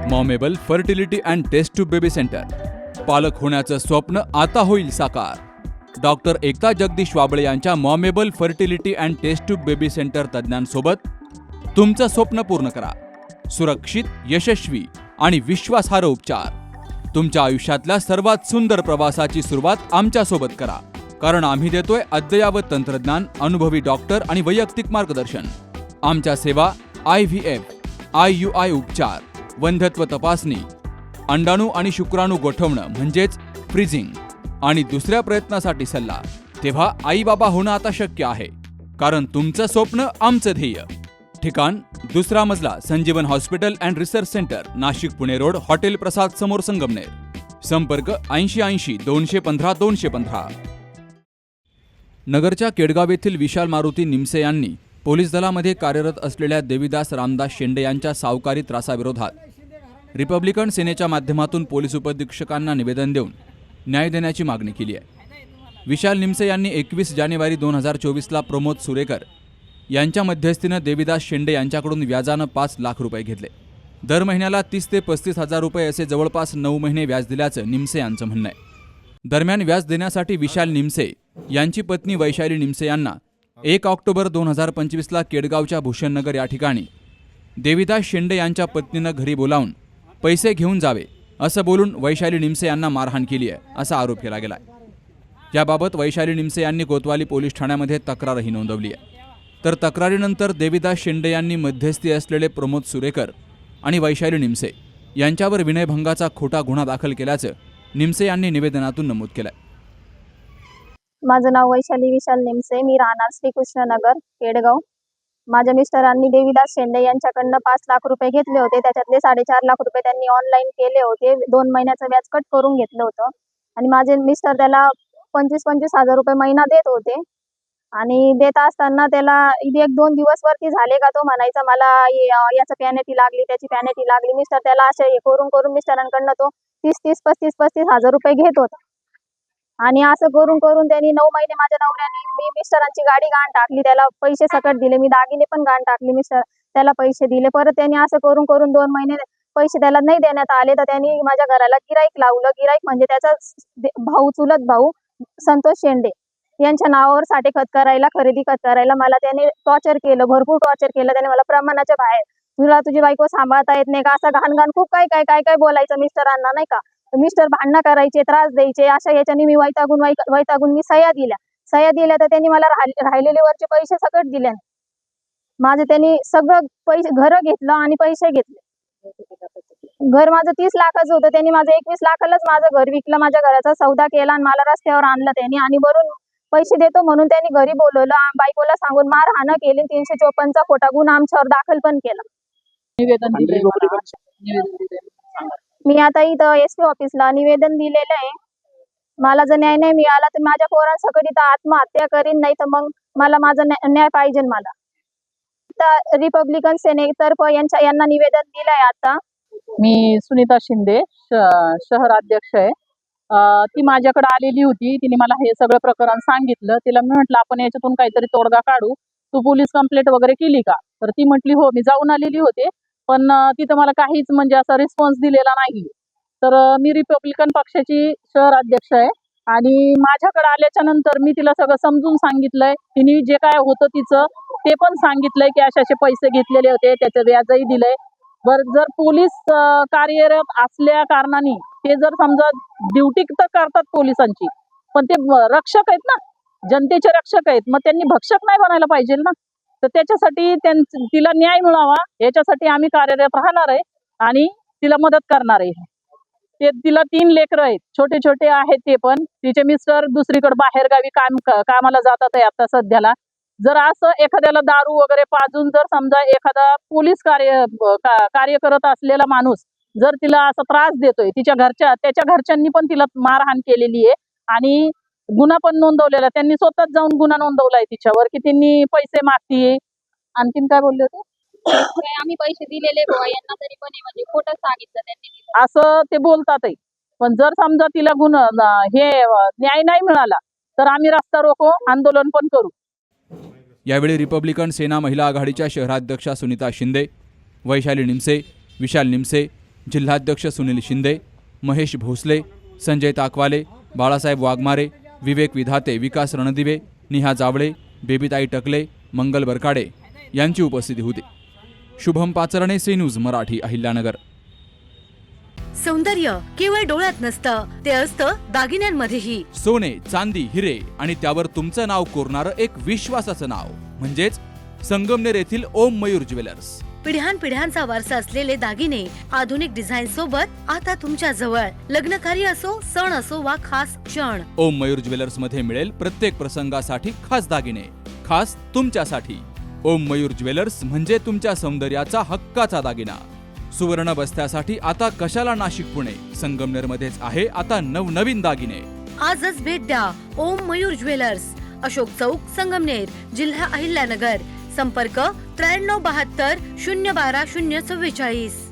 मॉमेबल fertility and test tube baby centre. पालक होण्याचं स्वप्न आता होईल साकार. डॉक्टर एकता जगदीश वाबळे यांच्या मॉमेबल fertility and test tube baby centre तज्ज्ञांसोबत तुमचं स्वप्न पूर्ण करा. सुरक्षित, यशस्वी आणि विश्वासार्ह उपचार. तुमच्या आयुष्यातल्या सर्वात सुंदर प्रवासाची सुरुवात आमच्यासोबत करा, कारण आम्ही देतोय अद्ययावत तंत्रज्ञान, अनुभवी डॉक्टर आणि वैयक्तिक मार्गदर्शन. आमच्या सेवा IVF, IUI उपचार, वंध्यत्व तपासणी, अंडाणू आणि शुक्राणू गोठवणं म्हणजेच फ्रीजिंग आणि दुसऱ्या प्रयत्नासाठी सल्ला. तेव्हा आई बाबा होणं आता शक्य आहे, कारण तुमचं स्वप्न आमचं ध्येय. ठिकाण 2रा मजला, Sanjeevan hospital and research centre, Nashik Pune road, hotel Prasad समोर, संगमनेर. संपर्क 8080 215 215. नगरच्या केडगाव येथील विशाल मारुती निमसे यांनी पोलीस दलामध्ये कार्यरत असलेल्या देवीदास रामदास शेंडे यांच्या सावकारी त्रासाविरोधात रिपब्लिकन सेनेच्या माध्यमातून पोलीस उपअधीक्षकांना निवेदन देऊन न्याय देण्याची मागणी केली आहे. विशाल निमसे यांनी 21 जानेवारी 2024ला प्रमोद सुरेकर यांच्या मध्यस्थीनं देवीदास शेंडे यांच्याकडून व्याजानं 5 लाख रुपये घेतले. दर महिन्याला 30 ते 35 हजार रुपये असे जवळपास 9 महिने व्याज दिल्याचं निमसे यांचं म्हणणं आहे. दरम्यान व्याज देण्यासाठी विशाल निमसे यांची पत्नी वैशाली निमसे यांना 1 ऑक्टोबर 2025ला केडगावच्या भूषणनगर या ठिकाणी देवीदास शेंडे यांच्या पत्नीनं घरी बोलावून पैसे घेऊन जावे असं बोलून वैशाली निमसे यांना मारहाण केली आहे, असा आरोप केला गेला आहे. याबाबत वैशाली निमसे यांनी कोतवाली पोलीस ठाण्यामध्ये तक्रारही नोंदवली आहे. तर तक्रारीनंतर देवीदास शेंडे यांनी मध्यस्थी असलेले प्रमोद सुरेकर आणि वैशाली निमसे यांच्यावर विनयभंगाचा खोटा गुन्हा दाखल केल्याचं निमसे यांनी निवेदनातून नमूद केलंय. माझं नाव वैशाली विशाल निमसे, मी राहणार श्रीकृष्णनगर, केडगाव. माझ्या मिस्टरांनी देवीदास शेंडे यांच्याकडनं 5 लाख रुपये घेतले होते. त्याच्यातले 4.5 लाख रुपये त्यांनी ऑनलाईन केले होते. 2 महिन्याचं व्याज कट करून घेतलं होतं आणि माझे मिस्टर त्याला 25-25 हजार रुपये महिना देत होते. आणि देत असताना त्याला 1-2 दिवस वरती झाले का तो म्हणायचा मला याचं पॅनेटी लागली, त्याची पॅनेटी लागली. मिस्टर त्याला असे हे करून करून मिस्टरांकडनं तो 30-35 हजार रुपये घेत होता. आणि असं करून करून त्यांनी 9 महिने माझ्या नवऱ्याने, मी मिस्टरांची गाडी गहाण टाकली, त्याला पैसे सकट दिले, मी दागिने पण गहाण टाकली, मिस्टर त्याला पैसे दिले. परत त्यांनी असं करून करून 2 महिने पैसे त्याला नाही देण्यात आले, तर त्यांनी माझ्या घराला गिराईक लावलं. गिराईक म्हणजे त्याचा भाऊ, चुलत भाऊ संतोष शेंडे यांच्या नावावर साठे खत करायला, खरेदी खत करायला मला त्याने टॉर्चर केलं, भरपूर टॉर्चर केलं. त्याने मला प्रमाणाच्या बाहेर, तुला तुझी बायको सांभाळता येत नाही का, असं घाण घाण खूप काय काय काय काय बोलायचं मिस्टरांना, नाही का. मिस्टर भांडणं करायचे, त्रास द्यायचे. अशा याच्याने मी वैतागून मी सह्या दिल्या तर त्यांनी मला राहिलेले वरचे पैसे सकट दिले. माझं त्यांनी सगळं पैसे, घर घेतलं आणि पैसे घेतले. घर माझं 30 लाखाचं होतं, त्यांनी माझं 21 लाखालाच माझं घर विकलं, माझ्या घराचा सौदा केला आणि मला रस्त्यावर आणलं त्यांनी. आणि वरून पैसे देतो म्हणून त्यांनी घरी बोलवलं, बायकोला सांगून मारहाण केली. 354चा खोटा गुन्हा आमच्यावर दाखल पण केला. मी आता इथं SP ऑफिसला निवेदन दिलेलं आहे. मला जर न्याय नाही मिळाला तर माझ्या पोरांसकट इथं आत्महत्या करीन, नाही तर मग मला माझा न्याय पाहिजे. मला तर रिपब्लिकन सेनेतर्फे यांना निवेदन दिलंय. आता मी सुनीता शिंदे, शहर अध्यक्ष आहे. ती माझ्याकडे आलेली होती, तिने मला हे सगळं प्रकरण सांगितलं. तिला मी म्हटलं आपण याच्यातून काहीतरी तोडगा काढू, तू पोलीस कंप्लेंट वगैरे केली का? तर ती म्हटली हो, मी जाऊन आलेली होते, पण तिथं मला काहीच म्हणजे असा रिस्पॉन्स दिलेला नाही. तर मी रिपब्लिकन पक्षाची शहर अध्यक्ष आहे आणि माझ्याकडे आल्याच्या नंतर मी तिला सगळं समजून सांगितलंय. तिने जे काय होतं तिचं ते पण सांगितलंय की असे पैसे घेतलेले होते, त्याचं व्याजही दिलंय. जर पोलीस कार्यरत असल्या कारणाने ते जर समजा ड्युटी तर करतात पोलिसांची, पण ते रक्षक आहेत ना, जनतेचे रक्षक आहेत, मग त्यांनी भक्षक नाही बनायला पाहिजे ना. तर त्याच्यासाठी तिला न्याय मिळावा याच्यासाठी आम्ही कार्यरत राहणार आहे आणि तिला मदत करणार आहे. तिला 3 लेकरं आहेत, छोटे छोटे आहेत ते पण. तिचे मिस्टर दुसरीकडे बाहेर गावी कामाला जातात आहे आता सध्याला. जर असं एखाद्याला दारू वगैरे पाजून जर समजा एखादा पोलीस कार्य करत असलेला माणूस जर तिला असा त्रास देतोय, त्याच्या घरच्यांनी पण तिला मारहाण केलेली आहे आणि गुन्हा पण नोंदवलेला. त्यांनी स्वतःच जाऊन गुन्हा नोंदवलाय तिच्यावर की त्यांनी पैसे मागतीये. आणखीन काय बोलले होते? आम्ही पैसे दिलेले यांना, तरी पण म्हणजे खोटं सांगितलं त्यांनी असं ते बोलतातही. पण जर समजा तिला हे न्याय नाही मिळाला तर आम्ही रस्ता रोको आंदोलन पण करू. यावेळी रिपब्लिकन सेना महिला आघाडीच्या शहराध्यक्षा सुनीता शिंदे, वैशाली निमसे, विशाल निमसे, जिल्हाध्यक्ष सुनील शिंदे, महेश भोसले, संजय ताकवाले, बाळासाहेब वाघमारे, विवेक विधाते, विकास रणदिवे, निहा जावळे, बेबीताई टकले, मंगल बरकाडे यांची उपस्थिती होती. Shubham Pacharne, C news Marathi, Ahilyanagar. सौंदर्य केवळ डोळ्यात नसतं, ते असतं दागिन्यांमध्येही. सोने, चांदी, हिरे आणि त्यावर तुमचं नाव कोरणारं एक विश्वासाचं नाव म्हणजेच संगमनेर येथील ओम मयूर ज्वेलर्स. पिढ्यानपिढ्यांचा वारसा असलेले दागिने आधुनिक डिझाईन सोबत आता तुमच्या जवळ. लग्नकार्य असो, सण असो वा खास क्षण, ओम मयूर ज्वेलर्स मध्ये मिळेल प्रत्येक प्रसंगासाठी खास दागिने, खास तुमच्यासाठी. ओम मयूर ज्वेलर्स म्हणजे तुमच्या सौंदर्याचा हक्काचा दागिना. सुवर्ण बस्त्यासाठी आता कशाला नाशिक पुणे, संगमनेरमध्येच आहे आता नवनवीन दागिने. आजच भेट द्या ओम मयूर ज्वेलर्स, अशोक चौक, संगमनेर, जिल्हा अहिल्यानगर. संपर्क 9372 012 044.